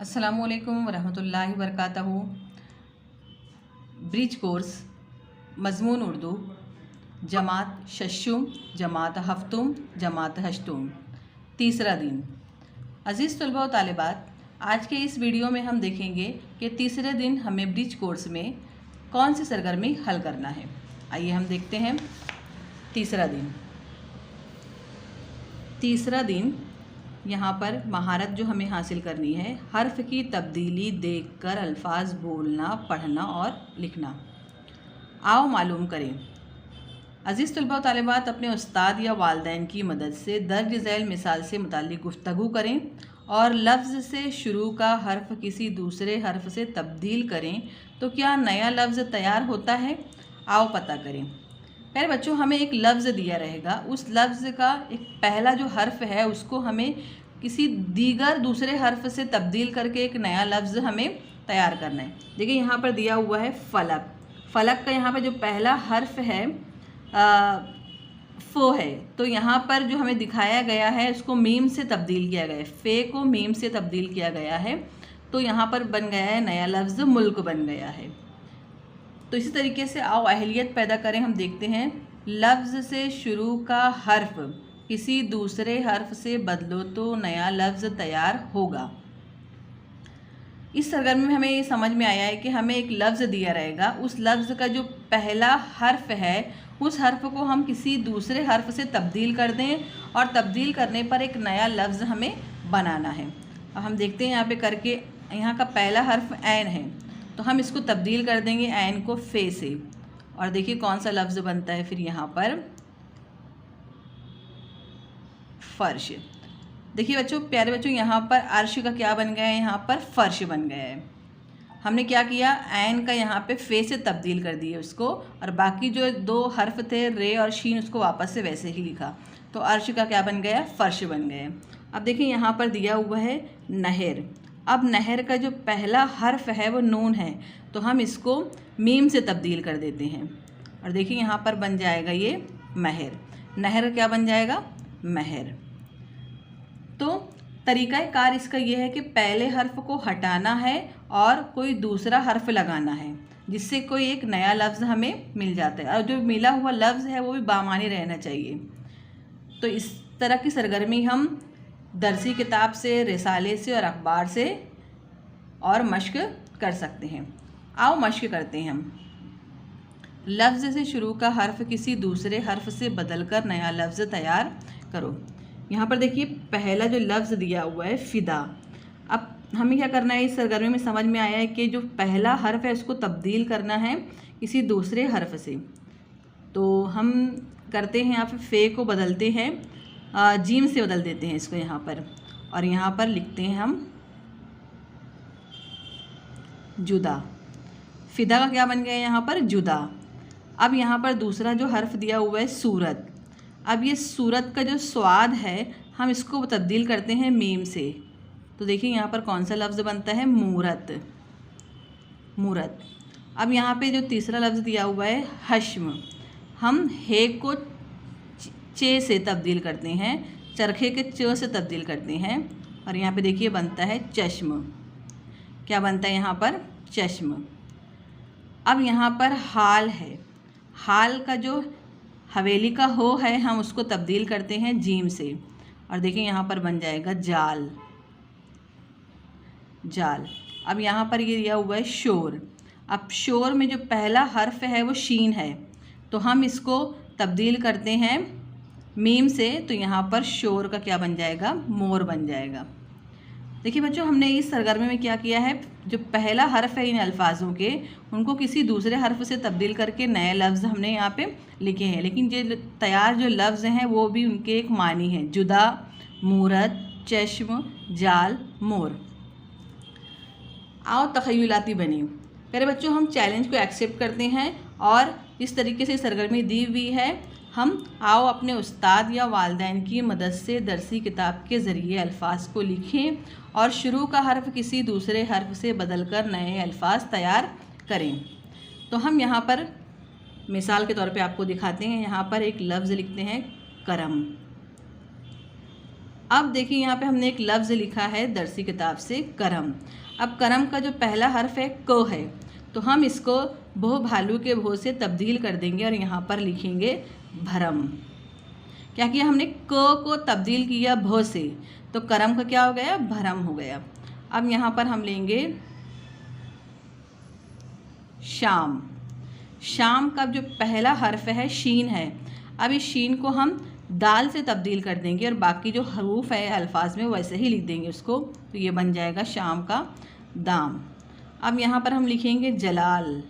अस्सलामुअलैकुम वरहमतुल्लाहि वबरकातहू। Bridge course मज़मून Urdu जमात शशुम जमात हफ्तुम जमात हश्तुम तीसरा दिन। अज़ीज़ तलबा व तालिबात, आज के इस वीडियो में हम देखेंगे कि तीसरे दिन हमें ब्रिज कोर्स में कौन सी सरगर्मी हल करना है। आइए हम देखते हैं। तीसरा दिन यहाँ पर महारत जो हमें हासिल करनी है, हर्फ की तब्दीली देखकर अल्फाज बोलना, पढ़ना और लिखना। आओ मालूम करें। अज़ीज़ तलबा व तालिबात, अपने उस्ताद या वालिदैन की मदद से दर्ज झैल मिसाल से मुताल्लिक़ गुफ्तगू करें और लफ्ज़ से शुरू का हर्फ किसी दूसरे हर्फ से तब्दील करें तो क्या नया लफ्ज़ तैयार होता है। आओ पता करें। पहले बच्चों, हमें एक लफ्ज़ दिया रहेगा, उस लफ्ज़ का एक पहला जो हर्फ है उसको हमें किसी दीगर दूसरे हर्फ से तब्दील करके एक नया लफ्ज़ हमें तैयार करना है। देखिए यहाँ पर दिया हुआ है फ़लक। फ़लक का यहाँ पर जो पहला हर्फ है फ़ो है, तो यहाँ पर जो हमें दिखाया गया है उसको मीम से तब्दील किया गया है। फ़े को मीम से तब्दील किया गया है, तो यहाँ पर बन गया है नया लफ्ज़ मुल्क बन गया है। तो इसी तरीके से आओ अहलियत पैदा करें। हम देखते हैं, लफ्ज़ से शुरू का हर्फ किसी दूसरे हर्फ से बदलो तो नया लफ्ज़ तैयार होगा। इस सरगर्मी में हमें ये समझ में आया है कि हमें एक लफ्ज़ दिया रहेगा, उस लफ्ज़ का जो पहला हर्फ है उस हर्फ को हम किसी दूसरे हर्फ से तब्दील कर दें और तब्दील करने पर एक नया लफ्ज़ हमें बनाना है। अब हम देखते हैं यहाँ पे करके, यहाँ का पहला हर्फ ऐन है तो हम इसको तब्दील कर देंगे ऐन को फ़े से, और देखिए कौन सा लफ्ज़ बनता है फिर यहाँ पर फ़र्श। देखिए बच्चों, प्यारे बच्चों, यहाँ पर अर्श का क्या बन गया है, यहाँ पर फ़र्श बन गया है। हमने क्या किया, ऐन का यहाँ पे फ़े से तब्दील कर दिए उसको, और बाकी जो दो हर्फ थे रे और शीन उसको वापस से वैसे ही लिखा, तो अर्श का क्या बन गया, फ़र्श बन गया। अब देखिए यहाँ पर दिया हुआ है नहर। अब नहर का जो पहला हर्फ है वो नून है, तो हम इसको मीम से तब्दील कर देते हैं, और देखिए यहाँ पर बन जाएगा ये महर। नहर क्या बन जाएगा, महर। तो तरीक़ाकार इसका ये है कि पहले हर्फ को हटाना है और कोई दूसरा हर्फ लगाना है, जिससे कोई एक नया लफ्ज़ हमें मिल जाता है, और जो मिला हुआ लफ्ज़ है वो भी बामानी रहना चाहिए। तो इस तरह की सरगर्मी हम दरसी किताब से, रिसाले से और अखबार से और मश्क कर सकते हैं। आओ मश्क करते हैं हम। लफ्ज़ से शुरू का हर्फ किसी दूसरे हर्फ से बदलकर नया लफ्ज़ तैयार करो। यहाँ पर देखिए पहला जो लफ्ज़ दिया हुआ है फ़िदा। अब हमें क्या करना है, इस सरगर्मी में समझ में आया है कि जो पहला हर्फ है उसको तब्दील करना है किसी दूसरे हर्फ से। तो हम करते हैं, यहाँ पे फ़े को बदलते हैं, जीम से बदल देते हैं इसको यहाँ पर, और यहाँ पर लिखते हैं हम जुदा। फ़िदा का क्या बन गया यहाँ पर, जुदा। अब यहाँ पर दूसरा जो हर्फ दिया हुआ है सूरत। अब ये सूरत का जो स्वाद है हम इसको तब्दील करते हैं मीम से, तो देखिए यहाँ पर कौन सा लफ्ज़ बनता है, मूरत, मूरत। अब यहाँ पे जो तीसरा लफ्ज़ दिया हुआ है हश्म, हम हे को चे से तब्दील करते हैं, चरखे के च से तब्दील करते हैं, और यहाँ पे देखिए बनता है चश्म। क्या बनता है यहाँ पर, चश्म। अब यहाँ पर हाल है। हाल का जो हवेली का हो है हम उसको तब्दील करते हैं जीम से, और देखिए यहाँ पर बन जाएगा जाल, जाल। अब यहाँ पर ये दिया हुआ है शोर। अब शोर में जो पहला हर्फ है वो शीन है, तो हम इसको तब्दील करते हैं मीम से, तो यहाँ पर शोर का क्या बन जाएगा, मोर बन जाएगा। देखिए बच्चों, हमने इस सरगर्मी में क्या किया है, जो पहला हर्फ है इन अल्फाजों के उनको किसी दूसरे हर्फ से तब्दील करके नए लफ्ज़ हमने यहाँ पे लिखे हैं, लेकिन जो तैयार जो लफ्ज़ हैं वो भी उनके एक मानी हैं, जुदा, मूरत, चश्म, जाल, मोर। आओ तख़य्युलाती बने। प्यारे बच्चों, हम चैलेंज को एक्सेप्ट करते हैं और इस तरीके से सरगर्मी दी हुई है। हम आओ अपने उस्ताद या वालिदैन की मदद से दरसी किताब के ज़रिए अल्फाज को लिखें और शुरू का हर्फ किसी दूसरे हर्फ से बदलकर नए अल्फाज तैयार करें। तो हम यहाँ पर मिसाल के तौर पे आपको दिखाते हैं। यहाँ पर एक लफ्ज़ लिखते हैं करम। अब देखिए यहाँ पे हमने एक लफ्ज़ लिखा है दरसी किताब से करम। अब करम का जो पहला हर्फ है क है, तो हम इसको भो भालू के भो से तब्दील कर देंगे और यहाँ पर लिखेंगे भरम। क्या किया हमने, क को तब्दील किया भ से, तो करम का क्या हो गया, भरम हो गया। अब यहाँ पर हम लेंगे शाम। शाम का जो पहला हर्फ है शीन है। अब इस शीन को हम दाल से तब्दील कर देंगे और बाकी जो हरूफ है अल्फाज में वैसे ही लिख देंगे उसको, तो ये बन जाएगा शाम का दाम। अब यहाँ पर हम लिखेंगे जलाल।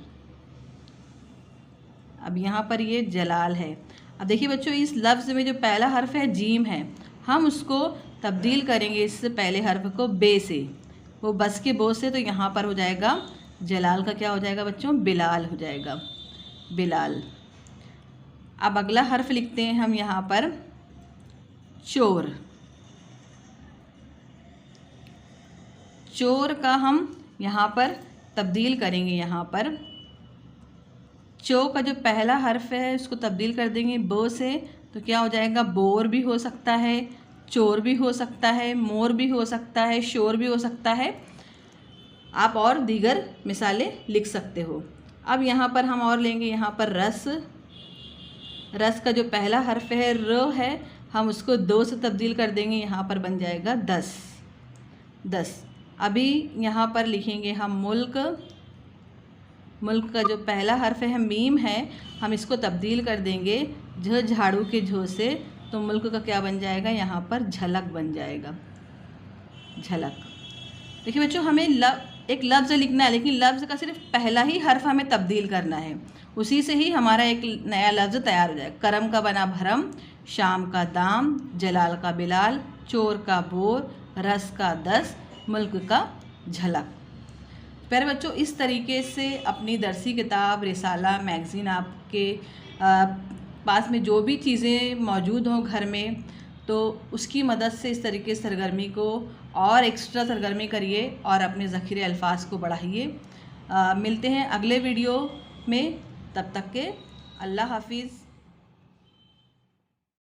अब यहाँ पर ये जलाल है। अब देखिए बच्चों, इस लफ्ज़ में जो पहला हर्फ है जीम है, हम उसको तब्दील करेंगे इस पहले हर्फ को बे से, वो बस के बो से, तो यहाँ पर हो जाएगा जलाल का क्या हो जाएगा बच्चों, बिलाल हो जाएगा, बिलाल। अब अगला हर्फ लिखते हैं हम यहाँ पर चोर। चोर का हम यहाँ पर तब्दील करेंगे, यहाँ पर चो का जो पहला हर्फ है उसको तब्दील कर देंगे ब से, तो क्या हो जाएगा, बोर भी हो सकता है, चोर भी हो सकता है, मोर भी हो सकता है, शोर भी हो सकता है। आप और दीगर मिसालें लिख सकते हो। अब यहाँ पर हम और लेंगे यहाँ पर रस। रस का जो पहला हर्फ है र है, हम उसको दो से तब्दील कर देंगे, यहाँ पर बन जाएगा दस, दस। अभी यहाँ पर लिखेंगे हम मुल्क। मुल्क का जो पहला हर्फ है मीम है, हम इसको तब्दील कर देंगे झ झाड़ू के झो से, तो मुल्क का क्या बन जाएगा, यहाँ पर झलक बन जाएगा, झलक। देखिए बच्चों, हमें एक लफ्ज़ लिखना है, लेकिन लफ्ज़ का सिर्फ पहला ही हर्फ हमें तब्दील करना है, उसी से ही हमारा एक नया लफ्ज़ तैयार हो जाएगा। करम का बना भरम, शाम का दाम, जलाल का बिलाल, चोर का बोर, रस का दस, मुल्क का झलक। प्यारे बच्चों, इस तरीके से अपनी दरसी किताब, रिसाला, मैगज़ीन, आपके पास में जो भी चीज़ें मौजूद हों घर में, तो उसकी मदद से इस तरीके सरगर्मी को और एक्स्ट्रा सरगर्मी करिए और अपने ज़ख़ीरे अल्फाज को बढ़ाइए। मिलते हैं अगले वीडियो में, तब तक के अल्लाह हाफिज़।